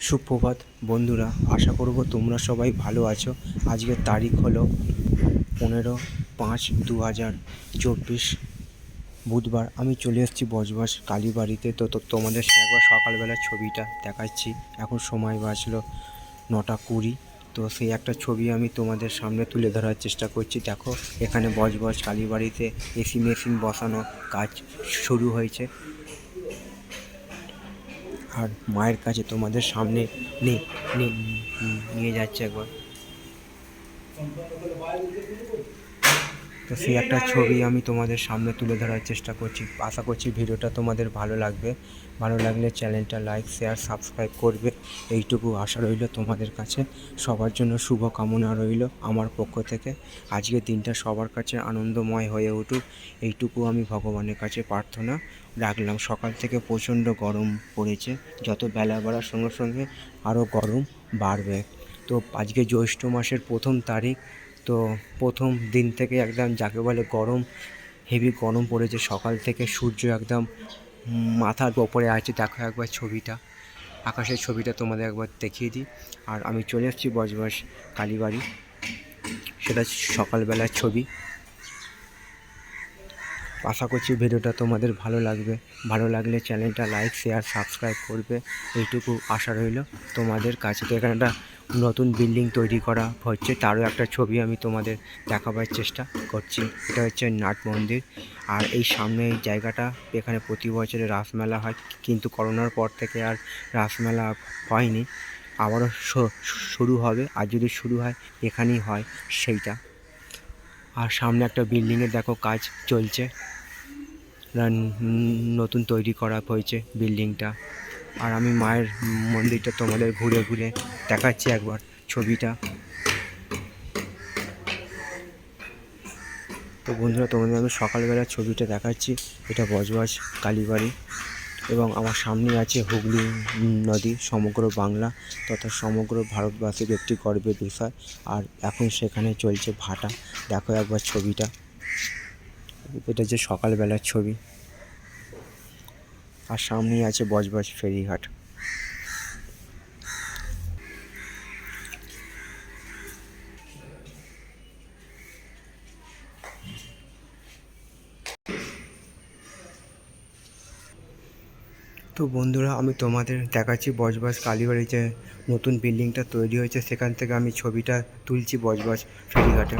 সুপ্রভাত বন্ধুরা, আশা করব তোমরা সবাই ভালো আছো। আজকের তারিখ হলো 15/5/2024 বুধবার। আমি চলে এসেছি বজবজ কালীবাড়িতে। তো তোমাদের একবার সকালবেলার ছবিটা দেখাচ্ছি। এখন সময় বাজলো 9:20। তো সেই একটা ছবি আমি তোমাদের সামনে তুলে ধরার চেষ্টা করছি। দেখো, এখানে বজবজ কালীবাড়িতে এসি মেশিন বসানো কাজ শুরু হয়েছে। আর মায়ের কাছে তোমাদের সামনে নিয়ে যাচ্ছে একবার। তো সেই একটা ছবি আমি তোমাদের সামনে তুলে ধরার চেষ্টা করছি। আশা করছি ভিডিওটা তোমাদের ভালো লাগবে। ভালো লাগলে চ্যানেলটা লাইক, শেয়ার, সাবস্ক্রাইব করবে, এইটুকু আশা রইল তোমাদের কাছে। সবার জন্য শুভ কামনা রইল আমার পক্ষ থেকে। আজকের দিনটা সবার কাছে আনন্দময় হয়ে উঠুক, এইটুকু আমি ভগবানের কাছে প্রার্থনা রাখলাম। সকাল থেকে প্রচণ্ড গরম পড়েছে, যত বেলা বাড়ার সঙ্গে সঙ্গে আরও গরম বাড়বে। তো আজকে জ্যৈষ্ঠ মাসের 1 তারিখ। তো প্রথম দিন থেকে একদম যাকে বলে গরম, হেভি গরম পড়েছে। সকাল থেকে সূর্য একদম মাথার ওপরে আছে। দেখো একবার ছবিটা, আকাশের ছবিটা তোমাদের একবার দেখিয়ে দিই। আর আমি চলে এসেছি বজবজ কালীবাড়ি, সেটা সকালবেলার ছবি। আশা করছি ভিডিওটা তোমাদের ভালো লাগবে। ভালো লাগলে চ্যানেলটা লাইক, শেয়ার, সাবস্ক্রাইব করবে, এইটুকু আশা রইল তোমাদের কাছে। তো এখানে একটা নতুন বিল্ডিং তৈরি করা হচ্ছে, তারও একটা ছবি আমি তোমাদের দেখাবার চেষ্টা করছি। এটা হচ্ছে নাট মন্দির। আর এই সামনে এই জায়গাটা, এখানে প্রতি বছরে রাসমেলা হয়, কিন্তু করোনার পর থেকে আর রাসমেলা হয়নি। আবারও শুরু হবে, আর যদি শুরু হয় এখানেই হয় সেইটা। আর সামনে একটা বিল্ডিংয়ের দেখো কাজ চলছে, নতুন তৈরি করা হয়েছে বিল্ডিংটা। আর আমি মায়ের মন্দিরটা তোমাদের ঘুরে ঘুরে দেখাচ্ছি একবার ছবিটা। তো বন্ধুরা, তোমাদের আমি সকালবেলার ছবিটা দেখাচ্ছি। এটা বজবজ কালীবাড়ি, এবং আমার সামনে আছে হুগলি নদী। সমগ্র বাংলা তথা সমগ্র ভারতবাসীর একটি গর্বের বিষয়। আর এখন সেখানে চলছে ভাটা। দেখো একবার ছবিটা, এটা যে সকালবেলার ছবি। আর সামনেই আছে বজবজ ফেরিঘাট। তো বন্ধুরা, আমি তোমাদের দেখাচ্ছি বজবজ কালীবাড়ি যে নতুন বিল্ডিংটা তৈরি হয়েছে, সেখান থেকে আমি ছবিটা তুলছি বজবজ ফেরিঘাটে।